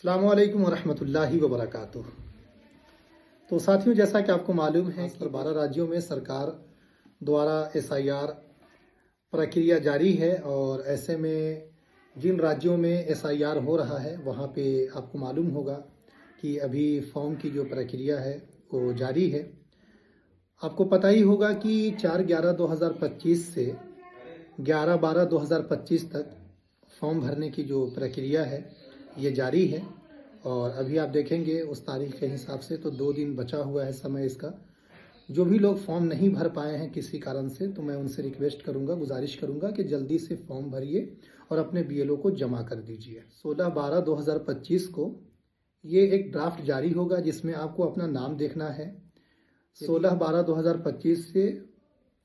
अस्सलामुअलैकुम वरहमतुल्लाहि वबरकातुह। तो साथियों, जैसा कि आपको मालूम है कि 12 राज्यों में सरकार द्वारा SIR प्रक्रिया जारी है और ऐसे में जिन राज्यों में SIR हो रहा है वहाँ पे आपको मालूम होगा कि अभी फॉर्म की जो प्रक्रिया है वो जारी है। आपको पता ही होगा कि 4/11/2025 से 11/12/2025 तक फॉर्म भरने की जो प्रक्रिया है ये जारी है और अभी आप देखेंगे उस तारीख के हिसाब से तो 2 दिन बचा हुआ है समय इसका। जो भी लोग फॉर्म नहीं भर पाए हैं किसी कारण से, तो मैं उनसे रिक्वेस्ट करूंगा, गुजारिश करूंगा कि जल्दी से फॉर्म भरिए और अपने BLO को जमा कर दीजिए। 16/12/2025 को ये एक ड्राफ्ट जारी होगा जिसमें आपको अपना नाम देखना है। 16/12/2025 से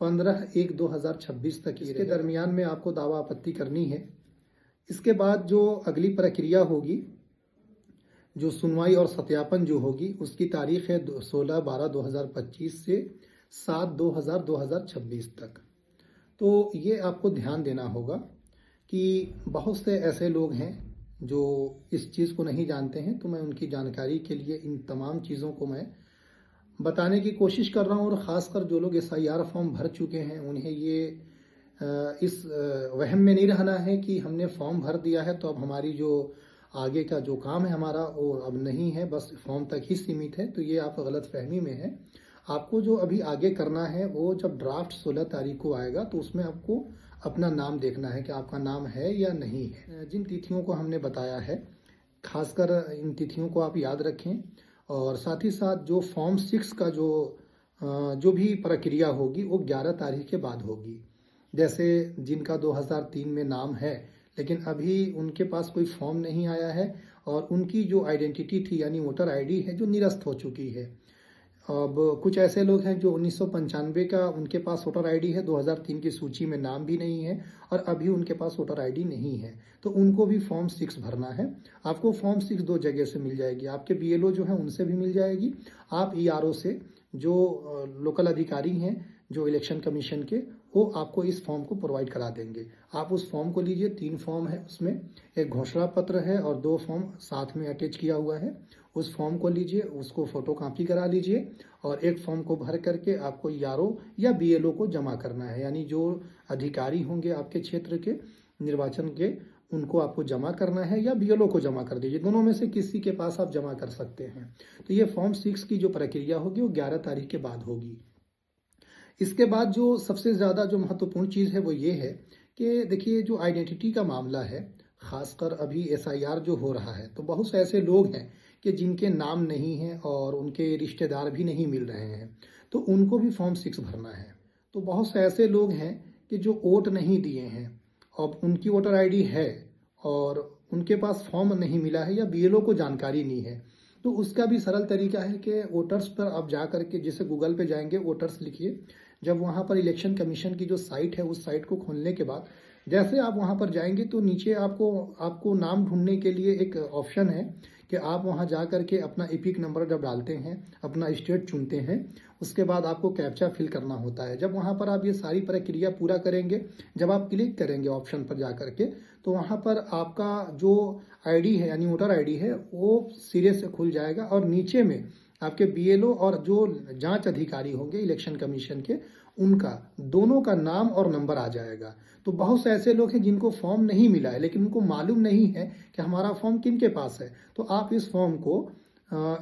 15/1/2026 तक इसके दरमियान में आपको दावा आपत्ति करनी है। इसके बाद जो अगली प्रक्रिया होगी, जो सुनवाई और सत्यापन जो होगी, उसकी तारीख है 16/12/2025 से 7/2/2026 तक। तो ये आपको ध्यान देना होगा कि बहुत से ऐसे लोग हैं जो इस चीज़ को नहीं जानते हैं, तो मैं उनकी जानकारी के लिए इन तमाम चीज़ों को मैं बताने की कोशिश कर रहा हूँ। और ख़ासकर जो लोग SIR फॉर्म भर चुके हैं उन्हें ये इस वहम में नहीं रहना है कि हमने फॉर्म भर दिया है तो अब हमारी जो आगे का जो काम है हमारा वो अब नहीं है, बस फॉर्म तक ही सीमित है। तो ये आप गलतफहमी में है। आपको जो अभी आगे करना है वो जब ड्राफ्ट 16 तारीख को आएगा तो उसमें आपको अपना नाम देखना है कि आपका नाम है या नहीं है। जिन तिथियों को हमने बताया है, खासकर इन तिथियों को आप याद रखें। और साथ ही साथ जो फॉर्म 6 का जो भी प्रक्रिया होगी वो 11 तारीख के बाद होगी। जैसे जिनका 2003 में नाम है लेकिन अभी उनके पास कोई फॉर्म नहीं आया है और उनकी जो आइडेंटिटी थी यानी वोटर ID है जो निरस्त हो चुकी है। अब कुछ ऐसे लोग हैं जो 1995 का उनके पास वोटर ID है, 2003 की सूची में नाम भी नहीं है और अभी उनके पास वोटर ID नहीं है, तो उनको भी फॉर्म 6 भरना है। आपको फॉर्म 6 2 जगह से मिल जाएगी, आपके BLO जो है उनसे भी मिल जाएगी, आप ERO से, जो लोकल अधिकारी हैं जो इलेक्शन कमीशन के, वो आपको इस फॉर्म को प्रोवाइड करा देंगे। आप उस फॉर्म को लीजिए, 3 फॉर्म है उसमें, एक घोषणा पत्र है और 2 फॉर्म साथ में अटैच किया हुआ है। उस फॉर्म को लीजिए, उसको फोटो कॉपी करा लीजिए और एक फॉर्म को भर करके आपको ERO या BLO को जमा करना है। यानी जो अधिकारी होंगे आपके क्षेत्र के निर्वाचन के, उनको आपको जमा करना है या BLO को जमा कर दीजिए, दोनों में से किसी के पास आप जमा कर सकते हैं। तो ये फॉर्म 6 की जो प्रक्रिया होगी वो 11 तारीख के बाद होगी। इसके बाद जो सबसे ज़्यादा जो महत्वपूर्ण चीज़ है वो ये है कि देखिए, जो आइडेंटिटी का मामला है, ख़ासकर अभी SIR जो हो रहा है, तो बहुत से ऐसे लोग हैं कि जिनके नाम नहीं हैं और उनके रिश्तेदार भी नहीं मिल रहे हैं, तो उनको भी फॉर्म 6 भरना है। तो बहुत से ऐसे लोग हैं कि जो वोट नहीं दिए हैं, अब उनकी वोटर ID है और उनके पास फॉर्म नहीं मिला है या BLO को जानकारी नहीं है, तो उसका भी सरल तरीका है कि वोटर्स पर आप जा करके, जैसे गूगल पे जाएंगे, वोटर्स लिखिए, जब वहाँ पर इलेक्शन कमीशन की जो साइट है उस साइट को खोलने के बाद जैसे आप वहाँ पर जाएंगे तो नीचे आपको नाम ढूंढने के लिए एक ऑप्शन है कि आप वहाँ जा करके अपना EPIC नंबर जब डालते हैं, अपना स्टेट चुनते हैं, उसके बाद आपको कैप्चा फिल करना होता है। जब वहाँ पर आप ये सारी प्रक्रिया पूरा करेंगे, जब आप क्लिक करेंगे ऑप्शन पर जा करके, तो वहाँ पर आपका जो ID है यानी वोटर ID है वो सिरे से खुल जाएगा और नीचे में आपके BLO और जो जांच अधिकारी होंगे इलेक्शन कमीशन के, उनका दोनों का नाम और नंबर आ जाएगा। तो बहुत से ऐसे लोग हैं जिनको फॉर्म नहीं मिला है लेकिन उनको मालूम नहीं है कि हमारा फॉर्म किन के पास है, तो आप इस फॉर्म को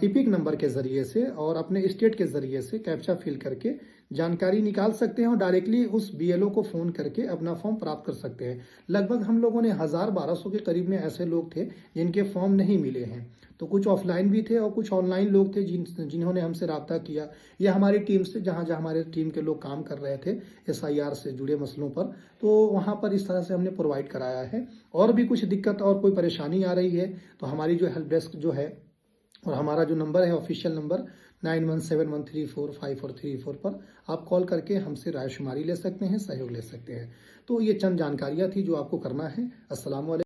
EPIC नंबर के ज़रिए से और अपने स्टेट के ज़रिए से कैप्चा फिल करके जानकारी निकाल सकते हैं और डायरेक्टली उस BLO को फ़ोन करके अपना फॉर्म प्राप्त कर सकते हैं। लगभग हम लोगों ने 1000-1200 के करीब में ऐसे लोग थे जिनके फॉर्म नहीं मिले हैं, तो कुछ ऑफलाइन भी थे और कुछ ऑनलाइन लोग थे जिन्होंने हमसे रब्ता किया या हमारी टीम से, जहाँ हमारे टीम के लोग काम कर रहे थे SIR से जुड़े मसलों पर, तो वहाँ पर इस तरह से हमने प्रोवाइड कराया है। और भी कुछ दिक्कत और कोई परेशानी आ रही है तो हमारी जो हेल्प डेस्क जो है और हमारा जो नंबर है ऑफिशियल नंबर 9171345434 पर आप कॉल करके हमसे राय शुमारी ले सकते हैं, सहयोग ले सकते हैं। तो ये चंद जानकारियाँ थी जो आपको करना है। अस्सलाम वालेकुम।